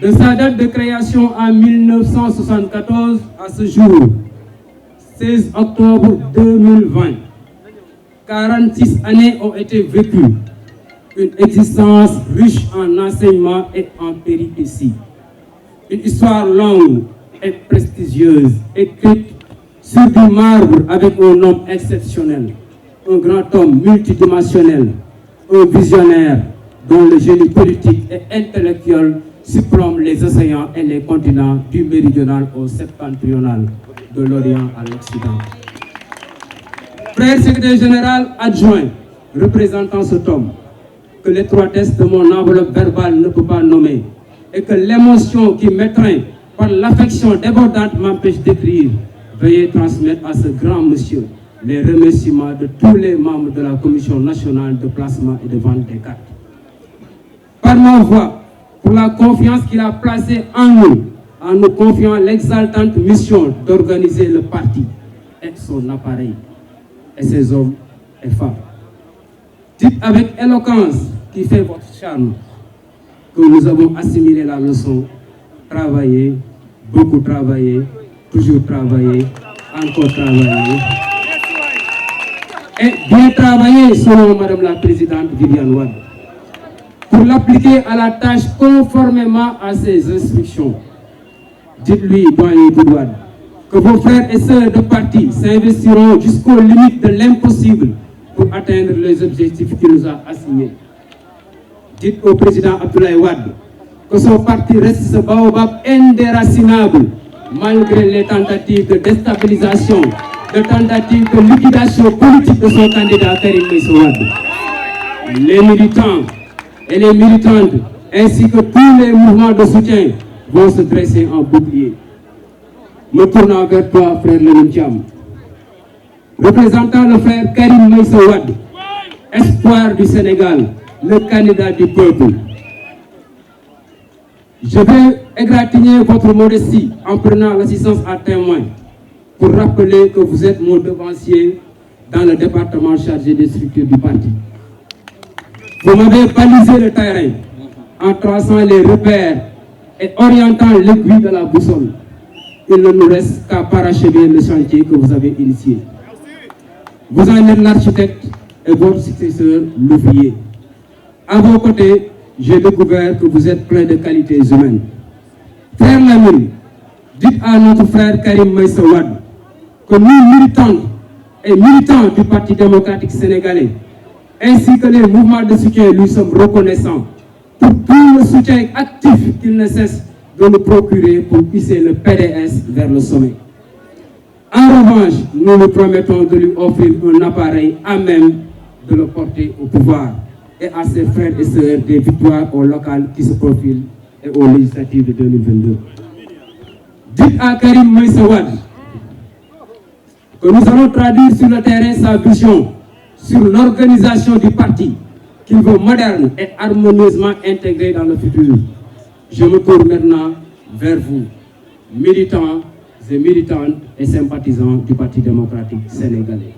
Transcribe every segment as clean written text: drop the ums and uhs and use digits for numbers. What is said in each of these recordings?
De sa date de création en 1974 à ce jour, 16 octobre 2020, 46 années ont été vécues, une existence riche en enseignements et en péripéties. Une histoire longue et prestigieuse, écrite sur du marbre avec un homme exceptionnel, un grand homme multidimensionnel, un visionnaire dont le génie politique et intellectuel surplombe les océans et les continents du méridional au septentrional, de l'Orient à l'Occident. Frère secrétaire général adjoint, représentant cet homme, que l'étroitesse de mon enveloppe verbale ne peut pas nommer, et que l'émotion qui m'étreint par l'affection débordante m'empêche d'écrire, veuillez transmettre à ce grand monsieur les remerciements de tous les membres de la Commission nationale de placement et de vente des cartes. Par ma voix, pour la confiance qu'il a placée en nous confiant l'exaltante mission d'organiser le parti et son appareil, et ses hommes et femmes. Dites avec éloquence qui fait votre charme que nous avons assimilé la leçon, travailler, beaucoup travailler, toujours travailler, encore travailler, et bien travailler selon Madame la Présidente Viviane Wade, pour l'appliquer à la tâche conformément à ses instructions. Dites-lui, doyen Wade, que vos frères et sœurs de parti s'investiront jusqu'aux limites de l'impossible pour atteindre les objectifs qu'il nous a assignés. Dites au président Abdoulaye Wade que son parti reste ce baobab indéracinable malgré les tentatives de déstabilisation, de tentatives de liquidation politique de son candidat Karim Meïssa Wade. Les militants et les militantes ainsi que tous les mouvements de soutien vont se dresser en bouclier. Me tournant vers toi, frère Lamine Thiam, représentant le frère Karim Meïssa Wade, espoir du Sénégal, le candidat du peuple. Je vais égratigner votre modestie en prenant l'assistance à témoin pour rappeler que vous êtes mon devancier dans le département chargé des structures du parti. Vous m'avez balisé le terrain en traçant les repères et orientant l'aiguille de la boussole. Il ne nous reste qu'à parachever le chantier que vous avez initié. Vous en êtes l'architecte et votre successeur l'ouvrier. À vos côtés, j'ai découvert que vous êtes plein de qualités humaines. Frère Lamine, dites à notre frère Karim Meïssa Wade que nous, militants du Parti démocratique sénégalais, ainsi que les mouvements de soutien, lui sommes reconnaissants pour tout le soutien actif qu'il ne cesse de nous procurer pour hisser le PDS vers le sommet. En revanche, nous nous promettons de lui offrir un appareil à même de le porter au pouvoir et à ses frères et sœurs des victoires au local qui se profilent et aux législatives de 2022. Dites à Karim Meïssa Wade que nous allons traduire sur le terrain sa vision sur l'organisation du parti qu'il veut moderne et harmonieusement intégrer dans le futur. Je me tourne maintenant vers vous, militants et militantes et sympathisants du Parti démocratique sénégalais,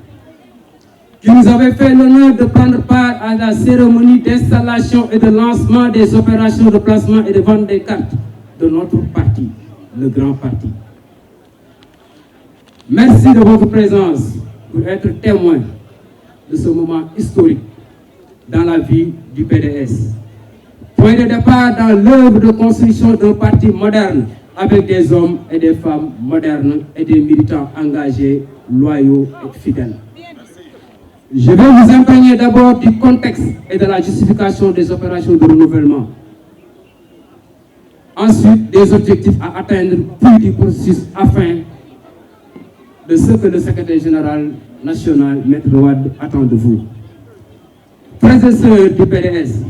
qui nous avez fait l'honneur de prendre part à la cérémonie d'installation et de lancement des opérations de placement et de vente des cartes de notre parti, le grand parti. Merci de votre présence pour être témoin de ce moment historique dans la vie du PDS. Point de départ dans l'œuvre de construction d'un parti moderne avec des hommes et des femmes modernes et des militants engagés, loyaux et fidèles. Je vais vous imprégner d'abord du contexte et de la justification des opérations de renouvellement. Ensuite, des objectifs à atteindre, puis du processus afin de ce que le secrétaire général national, Maître Wade, attend de vous. Frères et sœurs du PDS,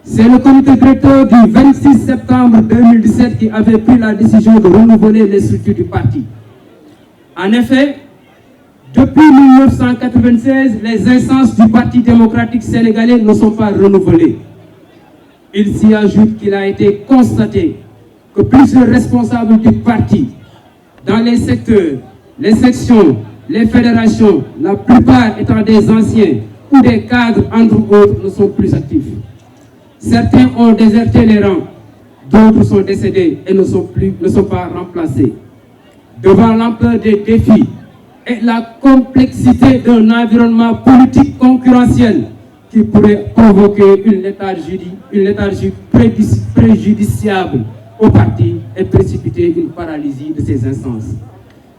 c'est le comité directeur du 26 septembre 2017 qui avait pris la décision de renouveler les structures du parti. En effet, depuis 1996, les instances du Parti démocratique sénégalais ne sont pas renouvelées. Il s'y ajoute qu'il a été constaté que plusieurs responsables du parti, dans les secteurs, les sections, les fédérations, la plupart étant des anciens ou des cadres, entre autres, ne sont plus actifs. Certains ont déserté les rangs, D'autres sont décédés et ne sont pas remplacés. Devant l'ampleur des défis et la complexité d'un environnement politique concurrentiel qui pourrait provoquer une léthargie préjudiciable au parti et précipiter une paralysie de ses instances.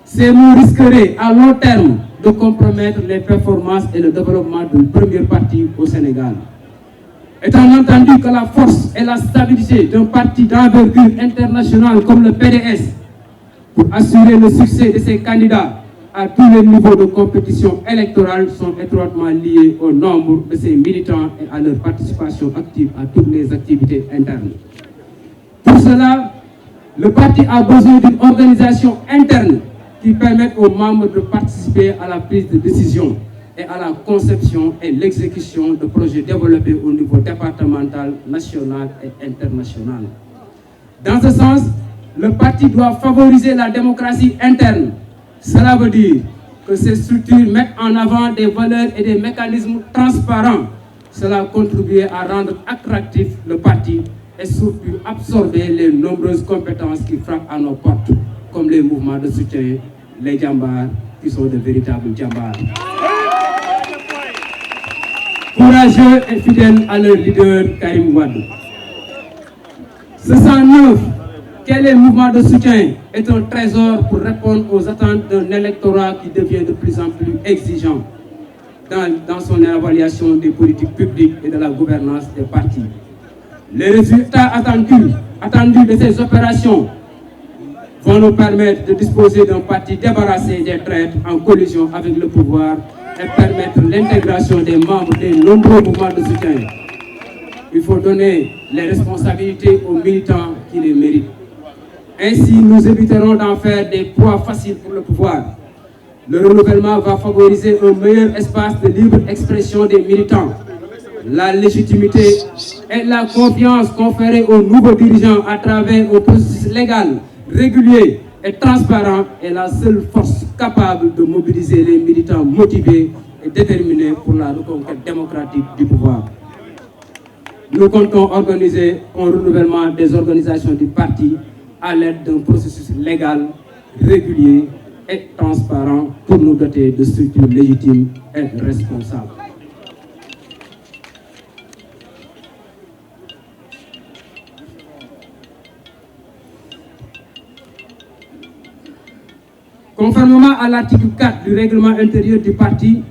Ces mots risqueraient à long terme de compromettre les performances et le développement d'une première partie au Sénégal. Étant entendu que la force et la stabilité d'un parti d'envergure internationale comme le PDS, pour assurer le succès de ses candidats à tous les niveaux de compétition électorale, sont étroitement liés au nombre de ses militants et à leur participation active à toutes les activités internes. Pour cela, le parti a besoin d'une organisation interne qui permette aux membres de participer à la prise de décision et à la conception et l'exécution de projets développés au niveau départemental, national et international. Dans ce sens, le parti doit favoriser la démocratie interne. Cela veut dire que ces structures mettent en avant des valeurs et des mécanismes transparents. Cela contribue à rendre attractif le parti et surtout absorber les nombreuses compétences qui frappent à nos portes, comme les mouvements de soutien, les djambars, qui sont de véritables djambars. Courageux et fidèles à leur leader Karim Wade. Ce 109, quel est le mouvement de soutien, est un trésor pour répondre aux attentes d'un électorat qui devient de plus en plus exigeant dans son évaluation des politiques publiques et de la gouvernance des partis. Les résultats attendus de ces opérations vont nous permettre de disposer d'un parti débarrassé des traites en collision avec le pouvoir et permettre l'intégration des membres des nombreux mouvements de soutien. Il faut donner les responsabilités aux militants qui les méritent. Ainsi, nous éviterons d'en faire des proies faciles pour le pouvoir. Le renouvellement va favoriser un meilleur espace de libre expression des militants. La légitimité et la confiance conférées aux nouveaux dirigeants à travers un processus légal, régulier et transparent est la seule force capable de mobiliser les militants motivés et déterminés pour la reconquête démocratique du pouvoir. Nous comptons organiser un renouvellement des organisations du parti à l'aide d'un processus légal, régulier et transparent pour nous doter de structures légitimes et responsables. Conformément à l'article 4 du règlement intérieur du parti,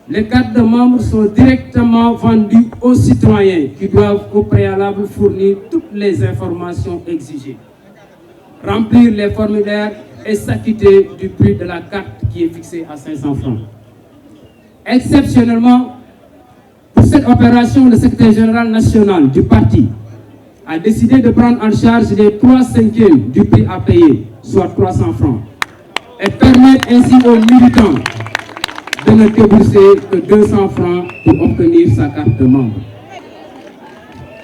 les cartes de membres sont directement vendues aux citoyens qui doivent au préalable fournir toutes les informations exigées, remplir les formulaires et s'acquitter du prix de la carte qui est fixé à 500 francs. Exceptionnellement, pour cette opération, le secrétaire général national du parti a décidé de prendre en charge les 3/5 du prix à payer, soit 300 francs, et permettre ainsi aux militants de ne débourser que 200 francs pour obtenir sa carte de membre.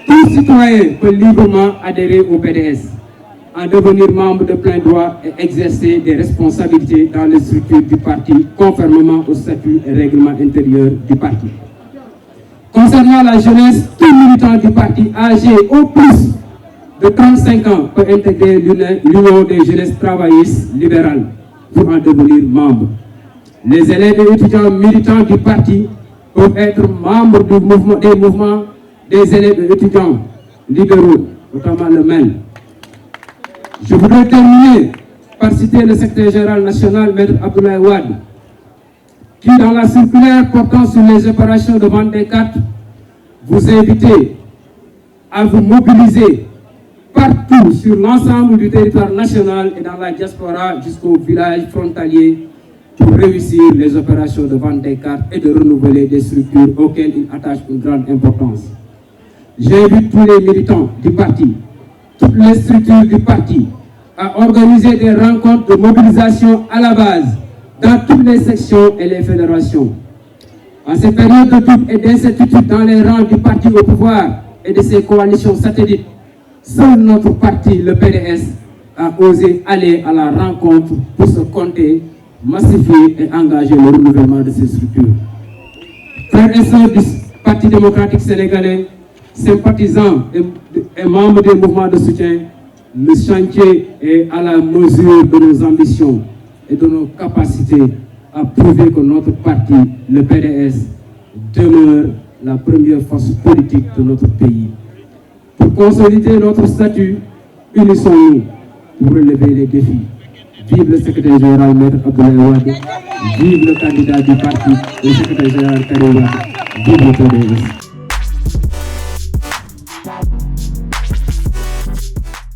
Tout citoyen peut librement adhérer au PDS, en devenir membre de plein droit et exercer des responsabilités dans les structures du parti, conformément au statut et règlement intérieur du parti. Concernant la jeunesse, tout militant du parti âgé au plus de 35 ans peut intégrer l'Union des jeunesses travaillistes libérales pour en devenir membre. Les élèves et étudiants militants du parti peuvent être membres des mouvements des élèves et étudiants libéraux, notamment le MEL. Je voudrais terminer par citer le secrétaire général national, Maître Abdoulaye Wade, qui, dans la circulaire portant sur les opérations de vente des cartes, vous invite à vous mobiliser partout sur l'ensemble du territoire national et dans la diaspora jusqu'au village frontalier pour réussir les opérations de vente des cartes et de renouveler des structures auxquelles il attache une grande importance. J'invite tous les militants du parti, toutes les structures du parti, à organiser des rencontres de mobilisation à la base, dans toutes les sections et les fédérations. En cette période de doute et d'incertitude dans les rangs du parti au pouvoir et de ses coalitions satellites, seul notre parti, le PDS, a osé aller à la rencontre pour se compter, massifier et engager le renouvellement de ces structures. Frères et sœurs du Parti démocratique sénégalais, sympathisants et membres des mouvements de soutien, le chantier est à la mesure de nos ambitions et de nos capacités à prouver que notre parti, le PDS, demeure la première force politique de notre pays. Pour consolider notre statut, unissons-nous pour relever les défis. Vive le secrétaire général Maître Abdoulaye Wade, vive le candidat du parti, le secrétaire général Karim Wade, vive le PDS.